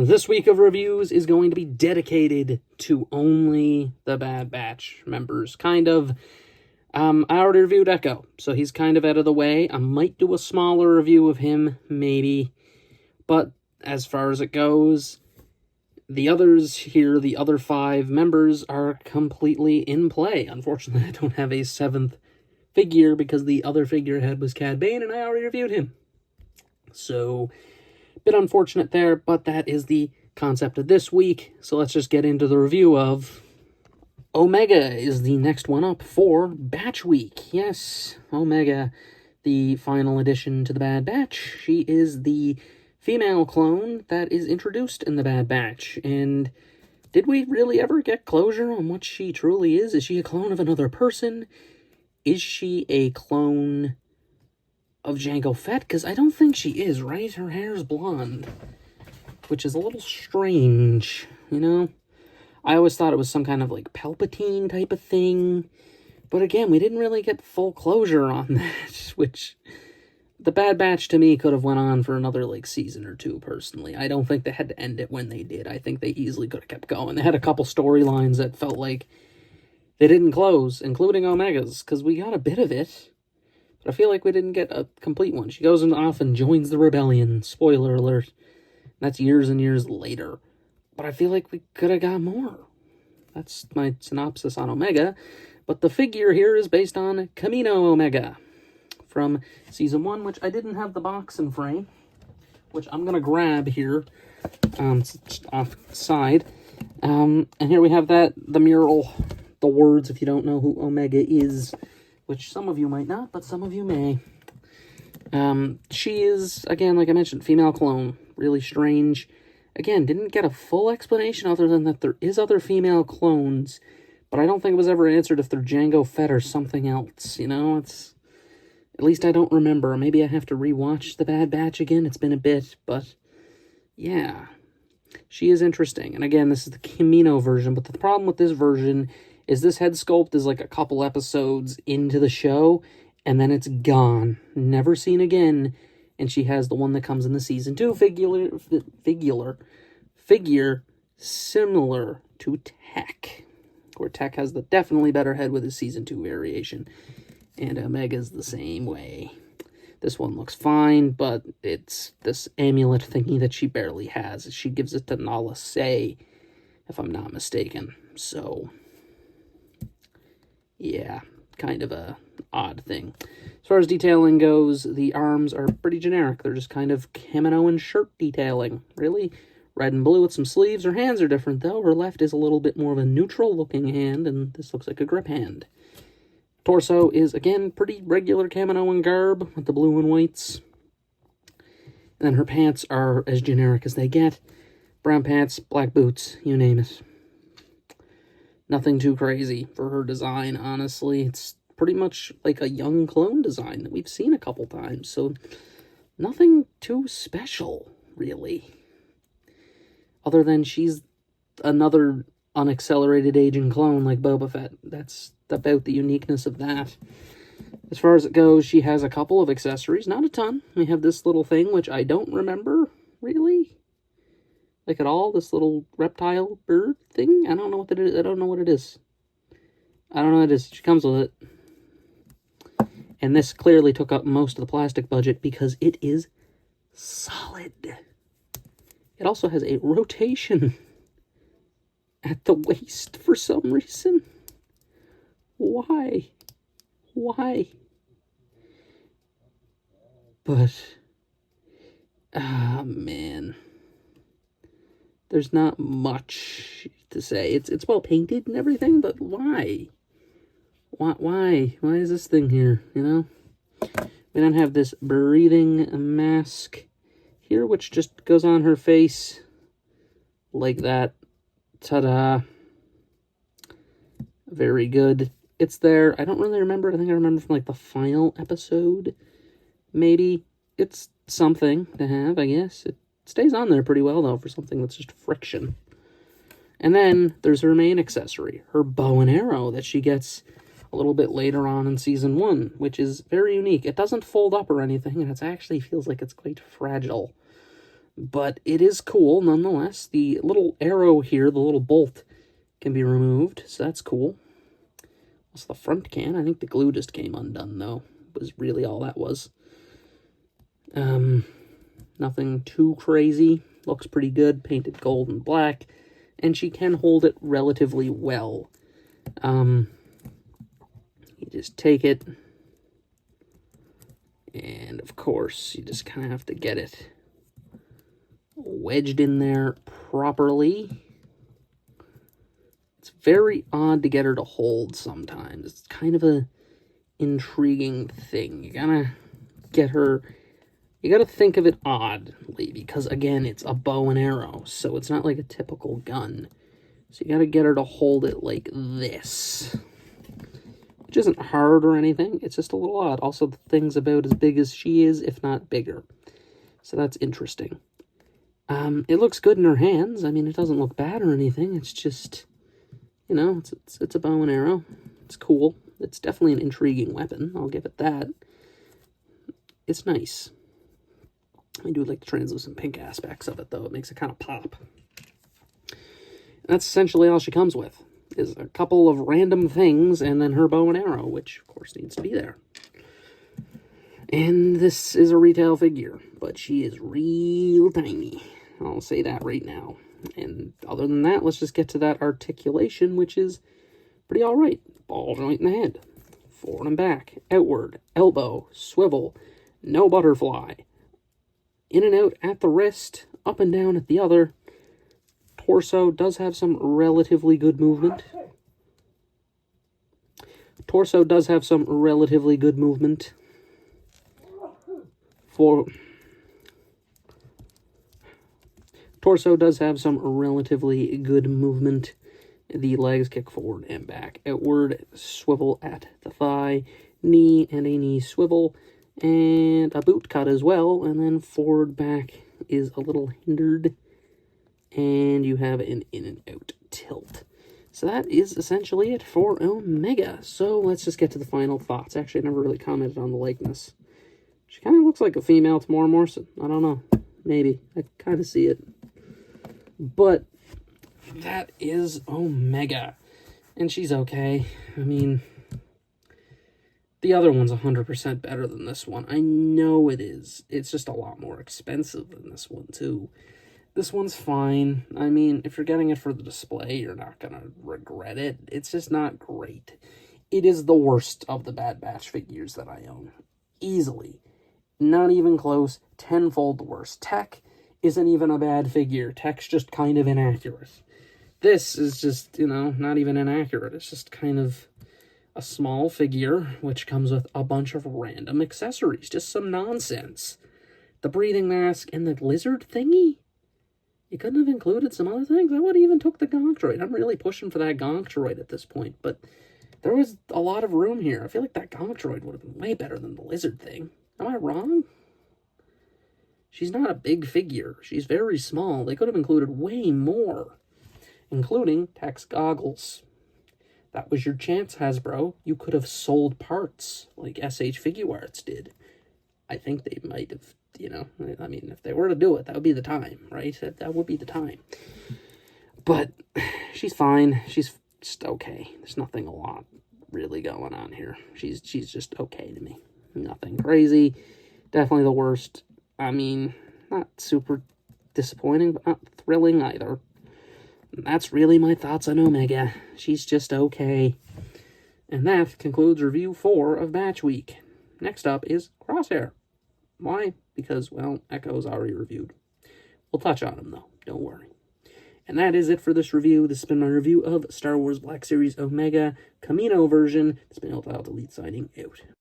This week of reviews is going to be dedicated to only the Bad Batch members. Kind of, I already reviewed Echo, so he's kind of out of the way. I might do a smaller review of him, maybe. But as far as it goes, the others here, the other 5 members, are completely in play. Unfortunately, I don't have a 7th figure because the other figurehead was Cad Bane, and I already reviewed him. So, bit unfortunate there, but that is the concept of this week. So let's just get into the review of Omeega is the next one up for Batch Week. Yes, Omeega, the final addition to the Bad Batch. She is the female clone that is introduced in the Bad Batch. And did we really ever get closure on what she truly is? Is she a clone of another person? Is she a clone of Jango Fett? Because I don't think she is, right? Her hair's blonde, which is a little strange, you know? I always thought it was some kind of, like, Palpatine type of thing. But again, we didn't really get full closure on that, which the Bad Batch, to me, could have went on for another, like, season or 2, personally. I don't think they had to end it when they did. I think they easily could have kept going. They had a couple storylines that felt like they didn't close, including Omeega's, because we got a bit of it. But I feel like we didn't get a complete one. She goes off and joins the rebellion. Spoiler alert. That's years and years later. But I feel like we could have got more. That's my synopsis on Omeega. But the figure here is based on Kamino Omeega from Season 1, which I didn't have the box and frame, which I'm going to grab here off side. And here we have the mural, the words, if you don't know who Omeega is, which some of you might not, but some of you may. She is, again, like I mentioned, female clone. Really strange. Again, didn't get a full explanation other than that there is other female clones, but I don't think it was ever answered if they're Jango Fett or something else, you know? It's, at least I don't remember. Maybe I have to rewatch The Bad Batch again. It's been a bit, but yeah. She is interesting. And again, this is the Kamino version, but the problem with this version is this head sculpt is like a couple episodes into the show, and then it's gone. Never seen again. And she has the one that comes in the Season 2 figure similar to Tech, where Tech has the definitely better head with his Season 2 variation. And Omeega's the same way. This one looks fine, but it's this amulet thingy that she barely has. She gives it to Nala Se, if I'm not mistaken. So, yeah, kind of a odd thing. As far as detailing goes, the arms are pretty generic. They're just kind of Kamino and shirt detailing, really. Red and blue with some sleeves. Her hands are different, though. Her left is a little bit more of a neutral-looking hand, and this looks like a grip hand. Torso is, again, pretty regular Kaminoan garb with the blue and whites. And then her pants are as generic as they get. Brown pants, black boots, you name it. Nothing too crazy for her design, honestly. It's pretty much like a young clone design that we've seen a couple times, so nothing too special, really. Other than she's another unaccelerated aging clone like Boba Fett. That's about the uniqueness of that. As far as it goes, she has a couple of accessories, not a ton. We have this little thing, which I don't remember, really. Like at all, this little reptile bird thing. I don't know what it is. I don't know what it is. I don't know what it is. She comes with it. And this clearly took up most of the plastic budget because it is solid. It also has a rotation at the waist for some reason. Why? Why? But, man. There's not much to say. It's well painted and everything, but why? Why? Why is this thing here, you know? We don't have this breathing mask here, which just goes on her face like that. Ta-da. Very good. It's there. I don't really remember. I think I remember from, like, the final episode. Maybe. It's something to have, I guess. It stays on there pretty well, though, for something that's just friction. And then there's her main accessory, her bow and arrow that she gets a little bit later on in Season 1, which is very unique. It doesn't fold up or anything, and it actually feels like it's quite fragile. But it is cool, nonetheless. The little arrow here, the little bolt, can be removed, so that's cool. Also, the front can. I think the glue just came undone, though. Was really all that was. Nothing too crazy. Looks pretty good. Painted gold and black. And she can hold it relatively well. You just take it. And, of course, you just kind of have to get it wedged in there properly. It's very odd to get her to hold sometimes. It's kind of a intriguing thing. You gotta get her... You gotta think of it oddly, because, again, it's a bow and arrow, so it's not like a typical gun. So you gotta get her to hold it like this. Which isn't hard or anything, it's just a little odd. Also, the thing's about as big as she is, if not bigger. So that's interesting. It looks good in her hands. I mean, it doesn't look bad or anything. It's just, you know, it's a bow and arrow. It's cool. It's definitely an intriguing weapon. I'll give it that. It's nice. I do like the translucent pink aspects of it, though. It makes it kind of pop. And that's essentially all she comes with, is a couple of random things and then her bow and arrow, which, of course, needs to be there. And this is a retail figure, but she is real tiny. I'll say that right now. And other than that, let's just get to that articulation, which is pretty alright. Ball joint in the head. Forward and back. Outward. Elbow. Swivel. No butterfly. In and out at the wrist. Up and down at the other. Torso does have some relatively good movement. Torso does have some relatively good movement. Torso does have some relatively good movement. The legs kick forward and back. Outward, swivel at the thigh. Knee and a knee swivel. And a boot cut as well. And then forward back is a little hindered. And you have an in and out tilt. So that is essentially it for Omeega. So let's just get to the final thoughts. Actually, I never really commented on the likeness. She kind of looks like a female Tamora Morrison. I don't know. Maybe. I kind of see it. But that is Omeega. And she's okay. I mean, the other one's 100% better than this one. I know it is. It's just a lot more expensive than this one, too. This one's fine. I mean, if you're getting it for the display, you're not going to regret it. It's just not great. It is the worst of the Bad Batch figures that I own. Easily. Not even close. Tenfold worse. Tech isn't even a bad figure. Tech's just kind of inaccurate. This is just, you know, not even inaccurate. It's just kind of a small figure, which comes with a bunch of random accessories. Just some nonsense. The breathing mask and the lizard thingy? You couldn't have included some other things? I would have even took the gonk droid. I'm really pushing for that gonk droid at this point, but there was a lot of room here. I feel like that gonk droid would have been way better than the lizard thing. Am I wrong? She's not a big figure. She's very small. They could have included way more, including Tech's goggles. That was your chance, Hasbro. You could have sold parts like SH Figuarts did. I think they might have, you know, I mean, if they were to do it, that would be the time, right? That would be the time. But she's fine. She's just okay. There's nothing a lot really going on here. She's just okay to me. Nothing crazy. Definitely the worst. I mean, not super disappointing, but not thrilling either. And that's really my thoughts on Omeega. She's just okay. And that concludes review 4 of Batch Week. Next up is Crosshair. Why? Because, well, Echo's already reviewed. We'll touch on him, though. Don't worry. And that is it for this review. This has been my review of Star Wars Black Series Omeega Camino version. It's been Alt Delete signing out.